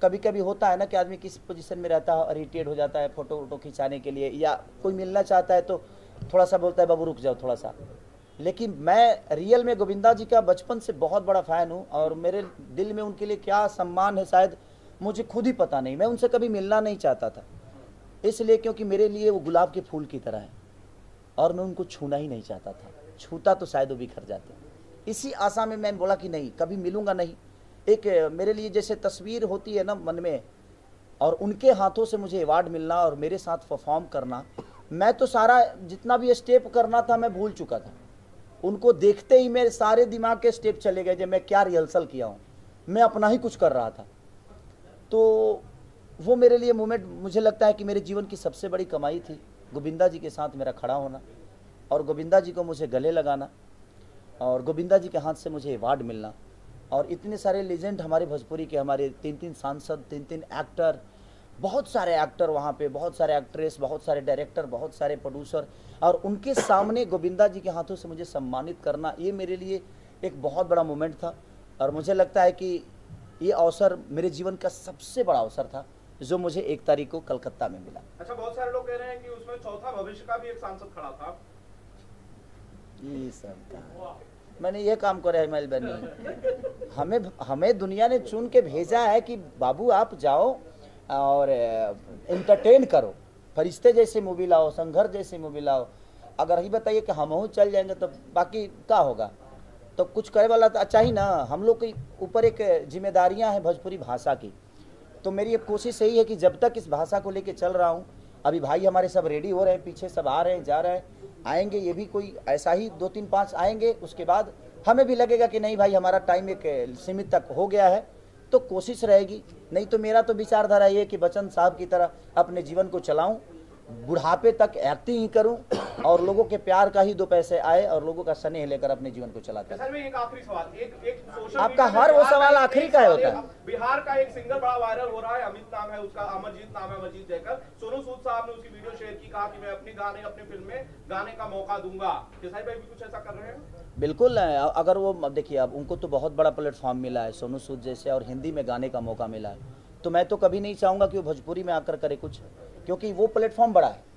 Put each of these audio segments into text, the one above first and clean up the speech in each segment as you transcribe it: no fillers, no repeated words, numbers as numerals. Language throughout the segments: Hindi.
कभी कभी होता है ना कि आदमी किस पोजीशन में रहता है, इरिटेट हो जाता है फोटो वोटो खिंचाने के लिए, या कोई मिलना चाहता है तो थोड़ा सा बोलता है बाबू रुक जाओ थोड़ा सा। लेकिन मैं रियल में गोविंदा जी का बचपन से बहुत बड़ा फ़ैन हूँ, और मेरे दिल में उनके लिए क्या सम्मान है शायद मुझे खुद ही पता नहीं। मैं उनसे कभी मिलना नहीं चाहता था, इसलिए क्योंकि मेरे लिए वो गुलाब के फूल की तरह है, और मैं उनको छूना ही नहीं चाहता था। छूता तो शायद वो बिखर जाते। इसी आशा में मैं बोला कि नहीं, कभी मिलूंगा नहीं। एक मेरे लिए जैसे तस्वीर होती है ना मन में, और उनके हाथों से मुझे अवार्ड मिलना और मेरे साथ परफॉर्म करना, मैं तो सारा जितना भी स्टेप करना था मैं भूल चुका था। उनको देखते ही मेरे सारे दिमाग के स्टेप चले गए, जब मैं क्या रिहर्सल किया हूँ, मैं अपना ही कुछ कर रहा था। तो वो मेरे लिए मोमेंट मुझे लगता है कि मेरे जीवन की सबसे बड़ी कमाई थी, गोविंदा जी के साथ मेरा खड़ा होना, और गोविंदा जी को मुझे गले लगाना, और गोविंदा जी के हाथ से मुझे अवार्ड मिलना। और इतने सारे लेजेंड हमारे भोजपुरी के, हमारे 3-3 सांसद, 3-3 एक्टर, बहुत सारे एक्टर वहाँ पे, बहुत सारे एक्ट्रेस, बहुत सारे डायरेक्टर, बहुत सारे प्रोड्यूसर, और उनके सामने गोविंदा जी के हाथों से मुझे सम्मानित करना, ये मेरे लिए एक बहुत बड़ा मोमेंट था। और मुझे लगता है कि ये अवसर मेरे जीवन का सबसे बड़ा अवसर था, जो मुझे 1 तारीख को कलकत्ता में मिला। अच्छा, बहुत सारे लोग कह रहे हैं कि उसमें चौथा भविष्य का भी एक सांसद खड़ा था। ये सब का मैंने ये काम करे है बनी, हमें दुनिया ने चुन के भेजा है कि बाबू आप जाओ और एंटरटेन करो, फरिश्ते जैसे मूवी लाओ, संघर्ष जैसी मूवी लाओ। अगर ही बताइए कि हम चल जाएंगे तो बाकी क्या होगा? तो कुछ करे वाला तो अच्छा ही ना। हम लोग के ऊपर एक जिम्मेदारियां हैं भोजपुरी भाषा की। तो मेरी एक कोशिश यही है कि जब तक इस भाषा को लेके चल रहा हूँ, अभी भाई हमारे सब रेडी हो रहे हैं, पीछे सब आ रहे हैं, जा रहे हैं, आएंगे, ये भी कोई ऐसा ही 2-3-5 आएंगे, उसके बाद हमें भी लगेगा कि नहीं भाई हमारा टाइम एक सीमित तक हो गया है, तो कोशिश रहेगी। नहीं तो मेरा तो विचारधारा ये है कि बच्चन साहब की तरह अपने जीवन को चलाऊं, बुढ़ापे तक एक्टिंग ही करूं, और लोगों के प्यार का ही 2 पैसे आए, और लोगों का स्नेह लेकर अपने जीवन को चलाता सर में एक आखिरी सवाल, एक सोशल आपका मीडिया हर में वो बिहार सवाल का आखिरी एक का सवाल होता है। बिहार का एक सिंगर बड़ा वायरल हो रहा है, अमित नाम है उसका, अमरजीत नाम है, अमरजीत जयकर। सोनू सूद साहब ने उसकी वीडियो शेयर की, कहा कि मैं अपनी गाने, अपनी फिल्म में गाने का मौका दूंगा। केसारी भाई भी कुछ ऐसा कर रहे हैं? बिल्कुल। अगर वो देखिए, अब उनको तो बहुत बड़ा प्लेटफॉर्म मिला है सोनू सूद जैसे, और हिंदी में गाने का मौका मिला है, तो मैं तो कभी नहीं चाहूँगा कि वो भोजपुरी में आकर करे कुछ, क्योंकि वो प्लेटफॉर्म बड़ा है,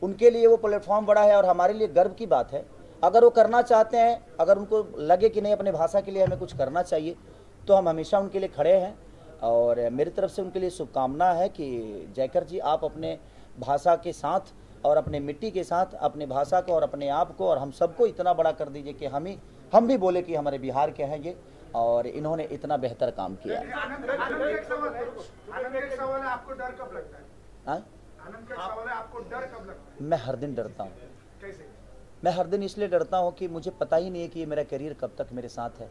उनके लिए वो प्लेटफॉर्म बड़ा है, और हमारे लिए गर्व की बात है। अगर वो करना चाहते हैं, अगर उनको लगे कि नहीं अपने भाषा के लिए हमें कुछ करना चाहिए, तो हम हमेशा उनके लिए खड़े हैं। और मेरी तरफ से उनके लिए शुभकामना है कि जयकर जी आप अपने भाषा के साथ और अपने मिट्टी के साथ अपने भाषा को और अपने आप को और हम सबको इतना बड़ा कर दीजिए कि हम भी बोले कि हमारे बिहार के हैं ये, और इन्होंने इतना बेहतर काम किया। आनंद एक सवाल है, आपको डर कब लगता है? आनंद का सवाल है, आपको डर कब लगता है? मैं हर दिन डरता हूँ। कैसे? मैं हर दिन इसलिए डरता हूँ कि मुझे पता ही नहीं है कि ये मेरा करियर कब तक मेरे साथ है,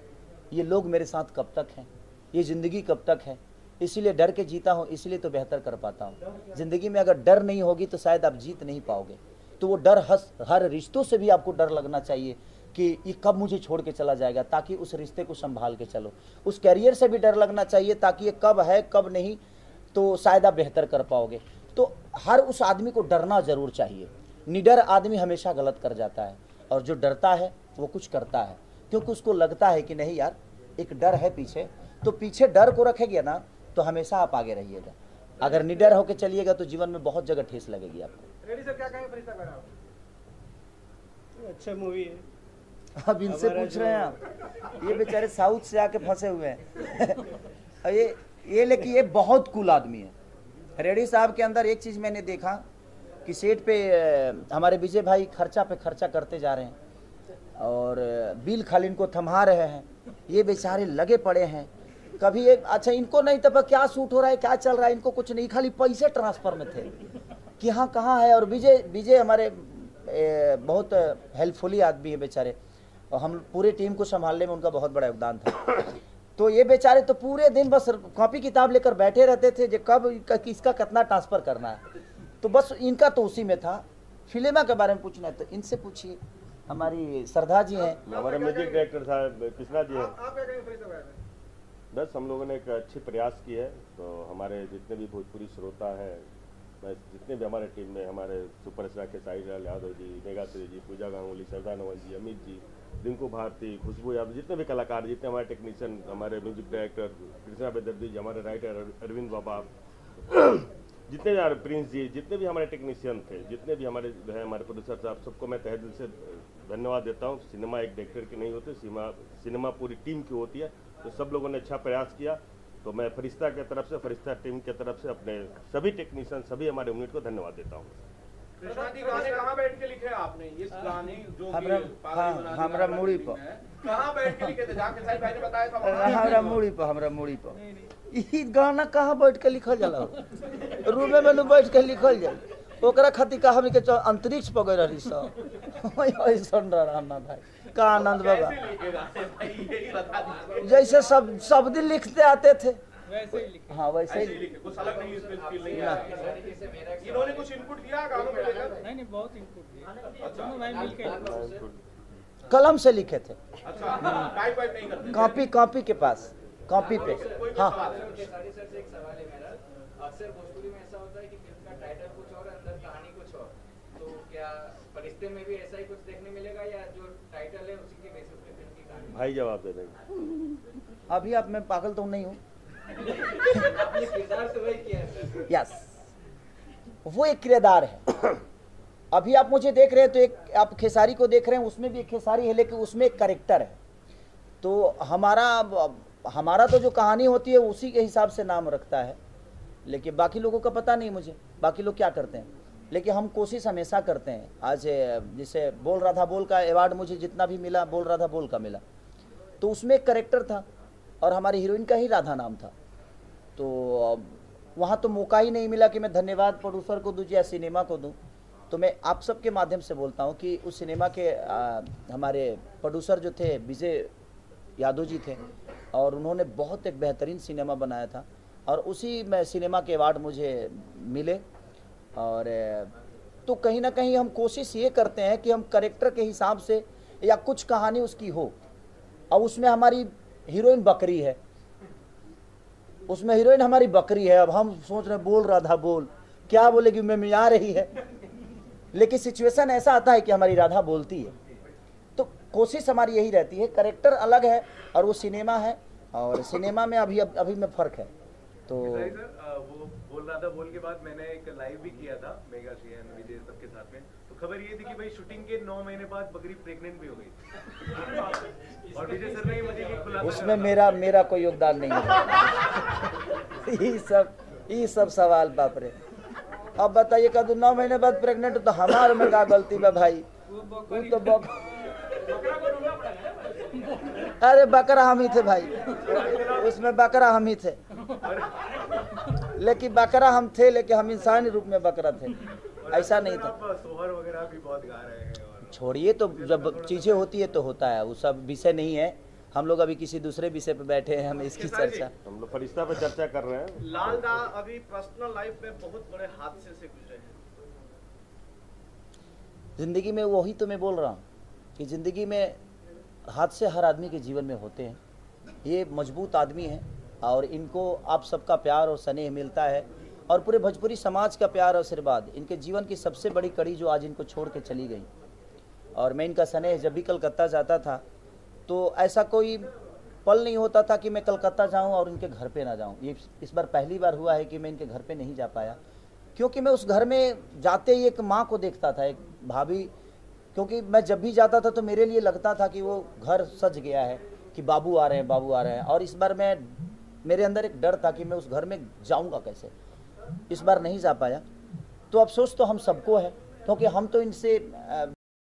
ये लोग मेरे साथ कब तक हैं, ये ज़िंदगी कब तक है। इसीलिए डर के जीता हूँ, इसलिए तो बेहतर कर पाता हूँ। ज़िंदगी में अगर डर नहीं होगी तो शायद आप जीत नहीं पाओगे। तो वो डर हर रिश्तों से भी आपको डर लगना चाहिए कि ये कब मुझे छोड़ के चला जाएगा, ताकि उस रिश्ते को संभाल के चलो। उस कैरियर से भी डर लगना चाहिए, ताकि ये कब है कब नहीं, तो शायद आप बेहतर कर पाओगे। तो हर उस आदमी को डरना ज़रूर चाहिए। निडर आदमी हमेशा गलत कर जाता है, और जो डरता है वो कुछ करता है, क्योंकि उसको लगता है कि नहीं यार एक डर है पीछे, तो पीछे डर को रखेगा ना तो हमेशा आप आगे रहिएगा। अगर निडर होकर चलिएगा तो जीवन में बहुत जगह ठेस लगेगी आपको। रेडी सर, क्या कहेंगे फरिश्ता मेरा? अच्छा मूवी है। अब इनसे पूछ रहे हैं आप, ये बेचारे साउथ से आके फंसे हुए हैं। ये लेकिन ये बहुत कूल आदमी है। रेड्डी साहब के अंदर एक चीज़ मैंने देखा कि सेट पे हमारे विजय भाई खर्चा पे खर्चा करते जा रहे हैं, और बिल खाली इनको थमा रहे हैं, ये बेचारे लगे पड़े हैं। कभी एक अच्छा इनको नहीं तो क्या शूट हो रहा है, क्या चल रहा है, इनको कुछ नहीं, खाली पैसे ट्रांसफर में थे कि हाँ कहाँ है। और विजय हमारे बहुत हेल्पफुली आदमी है बेचारे, और हम पूरे टीम को संभालने में उनका बहुत बड़ा योगदान था। तो ये बेचारे तो पूरे दिन बस कॉपी किताब लेकर बैठे रहते थे, जो कब किसका कितना ट्रांसफ़र करना है, तो बस इनका तो उसी में था। फिल्म के बारे में पूछना है तो इनसे पूछिए, हमारी श्रद्धा जी हैं, हमारे म्यूजिक डायरेक्टर साहब कृष्णा जी हैं। आप क्या कहेंगे फरिश्ता मेरा? बस हम लोगों ने एक अच्छे प्रयास की है, तो हमारे जितने भी भोजपुरी श्रोता हैं, बस जितने भी हमारे टीम में हमारे सुपरस्टार खेसारी लाल यादव जी, मेघा श्री जी, पूजा गांगुली, श्रद्धा नवल जी, अमित जी, रिंकू भारती, खुशबू यादव, जितने भी कलाकार, जितने हमारे टेक्नीशियन, हमारे म्यूजिक डायरेक्टर कृष्णा बेदर्जी जी, हमारे राइटर अरविंद बाबा, जितने भी प्रिंस जी, जितने भी हमारे टेक्नीशियन थे, जितने भी हमारे जो है हमारे प्रोड्यूसर साहब, सबको मैं तहे दिल से धन्यवाद देता हूँ। सिनेमा एक डायरेक्टर की नहीं होती, सिनेमा पूरी टीम की होती है। तो सब लोगों ने अच्छा प्रयास किया, तो मैं फरिश्ता के तरफ से, फरिश्ता टीम के तरफ से अपने सभी टेक्नीशियन, सभी हमारे यूनिट को धन्यवाद देता हूँ। कृष्णा जी, गाने कहाँ बैठ के लिखे आपने? ये गाने जो हमरा मूड़ी पर कहाँ बैठ के लिखे थे? जहाँ खेसारी भाई ने बताया था हमरा मूड़ी पर ई गाना कहाँ बैठ के लिखल जाला? रूमे में बैठ के लिखल जाए, ओकरा खातिर का हमनी के अंतरिक्ष पर गए रही सब। ऐसन रहना भाई का आनंद बाबा, जैसे सब दिन लिखते आते थे हाँ वैसे ही। कुछ अलग नहीं, फील नहीं है। इन्होंने कुछ इनपुट दिया गानों में लेकर? नहीं बहुत इनपुट दिया। अच्छा, कलम से लिखे थे। अच्छा, टाइप वाइप नहीं करते? कॉपी के पास, कॉपी पे। हाँ अक्सर भोजपुरी में ऐसा होता है कि फिल्म का टाइटल कुछ और अंदर कहानी कुछ और, तो क्या फरिश्ते में भी ऐसा ही कुछ देखने मिलेगा या जो टाइटल है उसी के बेसिस पे फिल्म की कहानी? भाई जवाब दे देंगे। अभी आप, मैं पागल तो नहीं हूँ। आपने किरदार तो वही किया है। यस, वो एक किरदार है। अभी आप मुझे देख रहे हैं तो एक आप खेसारी को देख रहे हैं, उसमें भी एक खेसारी है, लेकिन उसमें एक कैरेक्टर है। तो हमारा तो जो कहानी होती है उसी के हिसाब से नाम रखता है, लेकिन बाकी लोगों का पता नहीं मुझे, बाकी लोग क्या करते हैं। लेकिन हम कोशिश हमेशा करते हैं। आज जैसे बोल राधा बोल का अवार्ड मुझे जितना भी मिला, बोल राधा बोल का मिला, तो उसमें एक कैरेक्टर था और हमारी हीरोइन का ही राधा नाम था। तो वहाँ तो मौका ही नहीं मिला कि मैं धन्यवाद प्रोड्यूसर को दूँ या सिनेमा को दूँ। तो मैं आप सबके माध्यम से बोलता हूँ कि उस सिनेमा के हमारे प्रोड्यूसर जो थे विजय यादव जी थे, और उन्होंने बहुत एक बेहतरीन सिनेमा बनाया था, और उसी में सिनेमा के अवार्ड मुझे मिले। और तो कहीं ना कहीं हम कोशिश ये करते हैं कि हम कैरेक्टर के हिसाब से या कुछ कहानी उसकी हो। और उसमें हमारी हीरोइन बकरी है, उसमें हीरोइन हमारी बकरी है। अब हम सोच रहे बोल राधा बोल, क्या बोलेगी, मैं मिला रही है, लेकिन सिचुएशन ऐसा आता है कि हमारी राधा बोलती है। तो कोशिश हमारी यही रहती है, कैरेक्टर अलग है और वो सिनेमा है, और सिनेमा में अभी में फर्क है। तो वो बोल रहा था, बोल के बाद मैंने एक लाइव भी किया था मेगा सीएन विजय सबके साथ में। तो खबर ये थी कि भाई शूटिंग के 9 महीने बाद बकरी प्रेग्नेंट भी हो गई और विजय सर ने मुझे खुलासा, उसमें मेरा कोई योगदान नहीं है। ये सब सवाल बाप रे। अब बताइए का 9 महीने बाद प्रेग्नेंट, तो हमारे में क्या गलती है भाई? वो तो अरे बकरा हम ही थे भाई, उसमें बकरा हम ही थे, लेकिन बकरा हम थे, लेकिन हम इंसानी रूप में बकरा थे, ऐसा नहीं था। सोहर वगैरह भी बहुत गा रहे हैं। छोड़िए, तो जब चीजें होती है तो होता है, वो सब विषय नहीं है। हम लोग अभी किसी दूसरे विषय पे बैठे हैं, हम इसकी चर्चा, हम लोग फरिश्ता पे चर्चा कर रहे हैं। लाल दा अभी पर्सनल लाइफ में बहुत बड़े हादसे से गुजरे हैं। जिंदगी में वही तो मैं बोल रहा हूँ कि जिंदगी में हादसे हर आदमी के जीवन में होते हैं। ये मजबूत आदमी हैं और इनको आप सबका प्यार और स्नेह मिलता है, और पूरे भोजपुरी समाज का प्यार और आशीर्वाद। इनके जीवन की सबसे बड़ी कड़ी जो आज इनको छोड़ के चली गई, और मैं इनका स्नेह जब भी कलकत्ता जाता था तो ऐसा कोई पल नहीं होता था कि मैं कलकत्ता जाऊं और इनके घर पे ना जाऊं। ये इस बार पहली बार हुआ है कि मैं इनके घर पे नहीं जा पाया, क्योंकि मैं उस घर में जाते ही एक माँ को देखता था, एक भाभी, क्योंकि मैं जब भी जाता था तो मेरे लिए लगता था कि वो घर सज गया है, कि बाबू आ रहे हैं, बाबू आ रहे हैं। और इस बार मेरे अंदर एक डर था कि मैं उस घर में जाऊंगा कैसे, इस बार नहीं जा पाया। तो अफसोस तो हम सबको है, क्योंकि हम तो इनसे